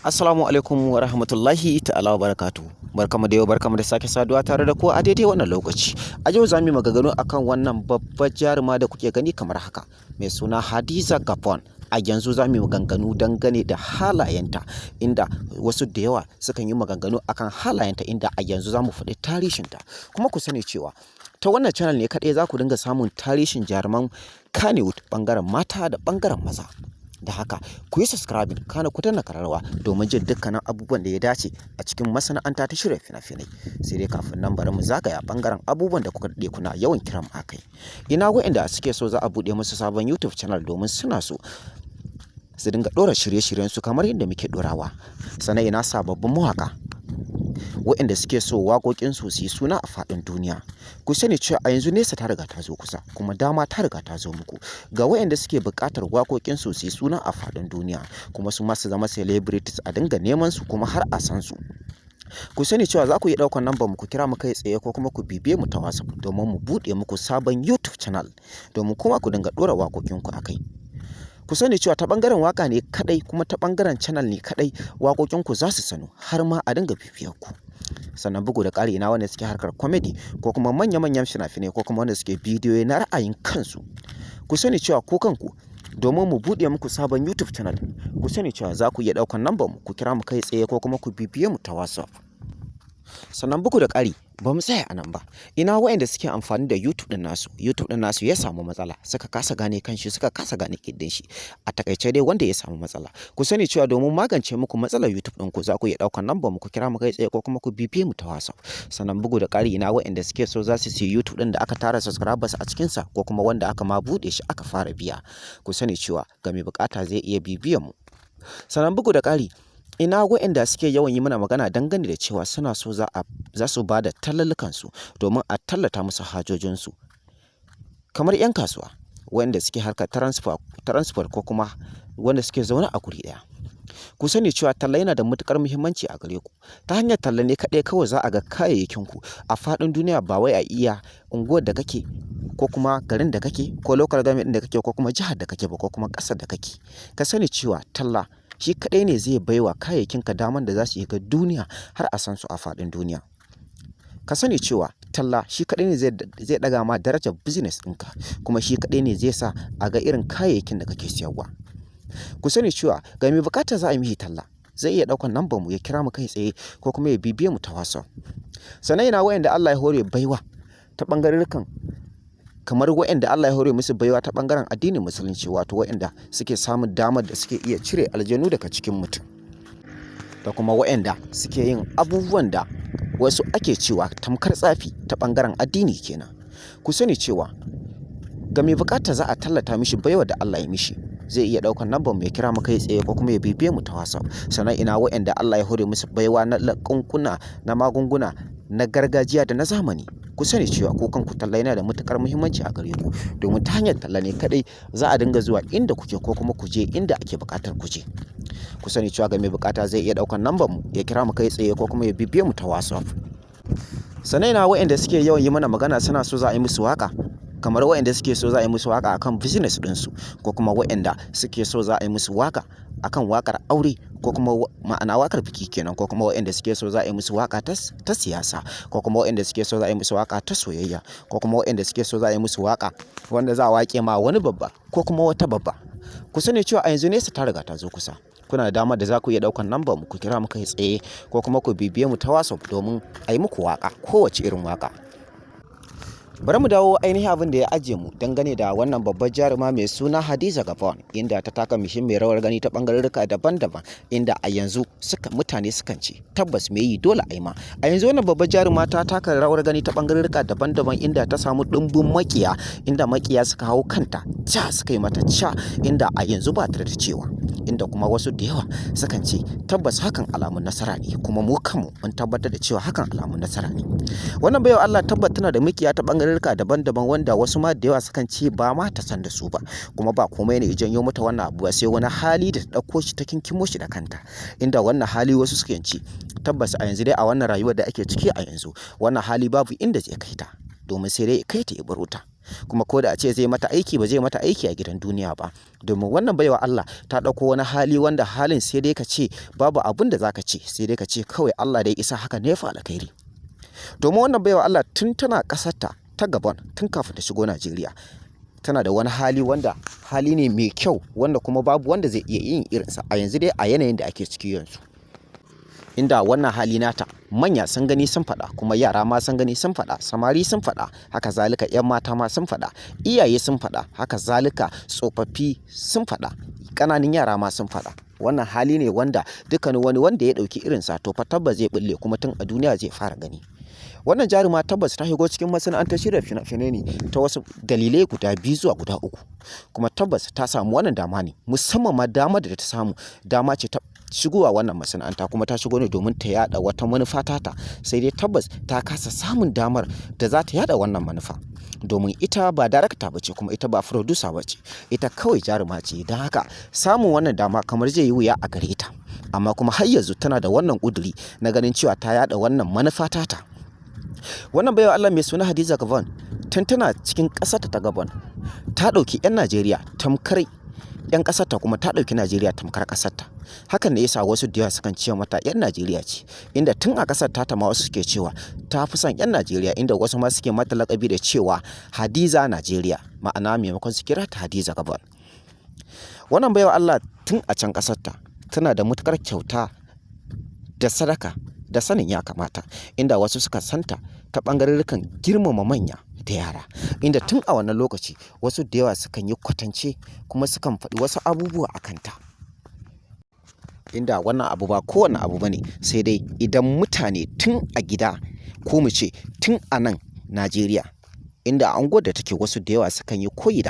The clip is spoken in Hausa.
Assalamu alaikum wa rahmatullahi ta'ala wa barakatu. Barkamu da yau, barkamu da sake saduwa tare da ku a daidai wannan lokaci. A yau za mu yi maganganu akan wannan babbar jaruma da kuke gani kamar haka, mai suna Hadiza Gabon. A yanzu za mu yi maganganu dangane da halayenta, inda wasu da yawa sukan yi maganganu akan halayenta, inda a yanzu za mu faɗi tarihinta. Kuma ku sani cewa ta wannan channel ne kaɗai za ku dinga samun tarihin jaruman Kannywood ɓangaren mata da ɓangaren maza. Da haka ku yi subscribing kana ku danna kararrawa domin jin dukkanin abubuwan da ya dace a cikin masana'anta ta shirya fina-finai. Sai dai kafin nan bari mu zagaya bangaren abubuwan da kuka daɗe kuna yawan kiran akai. Ina waɗanda suke so za a buɗe musu sabon YouTube channel domin suna so su dinga ɗora shirye-shiryen su kamar yadda muke ɗorawa. Sannan ina sababbin mawaƙa waɗanda suke so waƙoƙin su yi suna a faɗin duniya. Ku sani cewa a yanzu nesa ta riga ta zo kusa, kuma dama ta riga ta zo muku. Ga waɗanda suke buƙatar waƙoƙin su yi suna a faɗin duniya, kuma su ma su zama celebrities a dinga neman su kuma har a san su. Ku sani cewa za ku iya ɗaukar number mu ku kira mu kai tsaye ko kuma ku bibiye mu ta WhatsApp domin mu buɗe muku sabon YouTube channel domin kuma ku dinga ɗora waƙoƙin ku akai. Ku sani cewa ta ɓangaren waƙa ne kaɗai, kuma ta ɓangaren channel ne kaɗai waƙoƙin ku za su sanu har ma a dinga bibiyar ku. Sannan bugu da ƙari ina wanda suke harkar comedy ko kuma manya-manyan fina-finai ko kuma wanda suke bidiyoyi na ra'ayin kansu. Ku sani cewa ku kanku domin mu buɗe muku sabon YouTube channel, ku sani cewa za ku iya ɗaukar number mu ku kira mu kai tsaye ko kuma ku bibiye mu ta WhatsApp. Sannan bugu da ƙari ba mu tsaya a nan ba, ina waɗanda suke amfani da YouTube ɗin nasu ya samu matsala, suka kasa gane kanshi, suka kasa gane ƙiddin shi. A takaice dai wanda ya samu matsala, ku sani cewa domin magance muku matsalar YouTube ɗinku za ku iya ɗaukar number mu ku kira mu kai tsaye ko kuma ku bibiye mu ta WhatsApp. Sannan bugu da ƙari ina waɗanda suke so za su siyi YouTube ɗin da aka tara subscribers a cikinsa ko kuma wanda aka ma buɗe shi aka fara biya. Ku sani cewa ga mai buƙata zai iya bibiyan mu. Sannan bugu da ƙari ina waɗanda suke yawan yi mana magana dangane da cewa suna so za su ba da tallallukansu domin a tallata musu hajojinsu, kamar 'yan kasuwa waɗanda suke harkar transfer ko kuma wanda suke zaune a guri ɗaya. Ku sani cewa talla yana da matuƙar muhimmanci a gare ku. Ta hanyar talla ne kaɗai kawai za a ga kayayyakinku a faɗin duniya, ba wai a iya unguwar da kake ko kuma garin da kake ko local government ɗin da kake ko kuma jihar da kake ba ko kuma ƙasar da kake. Ka sani cewa talla shi kaɗai ne zai baiwa kayayyakinka daman da za su ga duniya har a san su a faɗin duniya. Ka sani cewa talla shi kaɗai ne zai ɗaga ma darajar business ɗinka, kuma shi kaɗai ne zai sa a ga irin kayayyakin da kake siyarwa. Ku sani cewa ga mai buƙatar za a yi mishi talla zai iya ɗaukar number mu ya kira mu kai tsaye ko kuma ya bibiye mu ta WhatsApp. Sannan ina waɗanda Allah ya hore baiwa ta ɓangarurrukan, kamar waɗanda Allah ya hore musu baiwa ta ɓangaren addinin musulunci, wato waɗanda suke samun damar da suke iya cire aljanu daga cikin mutum, da kuma waɗanda suke yin abubuwan da wasu ake cewa tamkar tsafi ta ɓangaren addini kenan. Ku sani cewa ga mai buƙata za a tallata mishi baiwa da Allah ya mishi, zai iya ɗaukar number mu ya kira mu kai tsaye ko kuma ya bibiye mu ta WhatsApp. Sannan ina waɗanda Allah ya hore musu baiwa na laƙunƙuna na magunguna na gargajiya da na zamani. Ku sani cewa ku kanku talla yana da matuƙar muhimmanci a gare ku, domin ta hanyar talla ne kaɗai za a dinga zuwa inda kuke ko kuma ku je inda ake buƙatar ku je. Ku sani cewa ga mai buƙata zai iya ɗaukar number mu ya kira mu kai tsaye ko kuma ya bibiye mu ta WhatsApp. Sannan ina waɗanda suke yawan yi mana magana suna so za a yi musu waƙa, kamar waɗanda suke so za a yi musu waƙa akan business ɗinsu, ko kuma waɗanda suke so za a yi musu waƙa akan waƙar aure ko kuma ma'ana waƙar biki kenan, ko kuma waɗanda suke so za a yi musu waƙa ta siyasa, ko kuma waɗanda suke so za a yi musu waƙa ta soyayya, ko kuma waɗanda suke so za a yi musu waƙa wanda za a waƙe ma wani babba ko kuma wata babba. Ku sani cewa a yanzu nesa ta riga ta zo kusa. Kuna da damar da za ku iya ɗaukar number mu ku kira mu kai tsaye ko kuma ku bibiye mu ta WhatsApp domin a yi muku waƙa, kowace irin waƙa. Bari mu dawo ainihin abin da ya ajiye mu dangane da wannan babbar jaruma mai suna Hadiza Gabon, inda ta taka muhimmiyar rawar gani ta ɓangarurruka daban-daban, inda a yanzu mutane sukan ce tabbas me yi dole a yi ma. A yanzu wannan babbar jaruma ta taka rawar gani ta ɓangarurruka daban-daban, inda ta samu ɗumbin makiya, inda makiya suka hau kanta suka yi mata inda a yanzu ba ta da cewa, inda kuma wasu da yawa sukan ce tabbas hakan alamun nasara ne, kuma mu kanmu mun tabbatar da cewa hakan alamun nasara ne. Wannan baiwa Allah tabbata tana da makiya ta ɓangarurruka daban-daban, wanda wasu ma da yawa sukan ce ba ma ta san da su ba, kuma ba komai ne ya janyo mata wannan abu sai wani hali da ta ɗauko shi ta kinkimo shi da kanta, inda wannan hali wasu sukan ce tabbas a yanzu dai a wannan rayuwar da ake ciki a yanzu wannan hali babu inda zai kai ta. domin sai dai kai ta ya baro ta. Kuma ko da a ce zai mata aiki ba zai mata aiki a gidan duniya ba, domin wannan baiwa Allah ta ɗauko wani hali wanda halin sai dai ka ce babu abin da za ka ce, sai dai ka ce kawai Allah dai isa haka ne fa alkhairi. Domin wannan baiwa Allah tun tana ƙasarta ta Gabon, tun kafin ta shigo Najeriya, tana da wani hali wanda hali ne mai kyau wanda kuma babu wanda zai iya yin irinsa a yanzu dai a yanayin da ake ciki yanzu. Inda wannan hali nata manya sun gani sun faɗa, kuma yara ma sun gani sun faɗa, samari sun faɗa, haka zalika 'yan mata ma sun faɗa, iyaye sun faɗa, haka zalika tsofaffi sun faɗa, ƙananan yara ma sun faɗa. Wannan hali ne wanda dukkanin wani wanda ya ɗauki irinsa to fa tabbas zai bulle, kuma tun a duniya zai fara gani. Wannan jaruma tabbas ta shigo cikin masana'antar shirya fina-finai ne ta wasu dalilai guda 2 zuwa guda 3, kuma tabbas ta samu wannan dama ne, musamman ma damar da ta samu dama ce ta shigowa wannan masana'anta, kuma ta shigo ne domin ta yada wata manufa tata, sai dai tabbas ta kasa samun damar da za ta yada wannan manufa, domin ita ba darakta bace, kuma ita ba producer bace, ita kawai jaruma ce. Don haka samun wannan dama kamar zai yi wuya a gare ta, amma kuma har yanzu tana da wannan ƙuduri na ganin cewa ta yada wannan manufa tata. Wannan baiwa Allah mai suna Hadiza Gabon, tun tana cikin ƙasarta ta Gabon, ta ɗauki 'yan Najeriya tamkar 'yan ƙasarta, kuma ta ɗauki Najeriya tamkar ƙasarta. Hakan ne yasa wasu da yawa sukan ce mata 'yan Najeriya ce, inda tun a ƙasar ta ma wasu suke cewa ta fi son 'yan Najeriya, inda wasu ma suke mata laƙabi da cewa Hadiza Najeriya, ma'ana maimakon su kira ta Hadiza Gabon. Wannan baiwa Allah tun a can ƙasarta tana da matuƙar kyauta da sadaka da sanin ya kamata, inda wasu suka santa ta ɓangarurrukan girmama manya da yara, inda tun a wannan lokaci wasu da yawa sukan yi kwatance kuma sukan faɗi wasu abubuwa a kanta, inda wannan abu ba kowane abu bane, sai dai idan mutane tun a gida, ko mu ce tun a nan Najeriya, inda a unguwar da take wasu da yawa sukan yi koyi da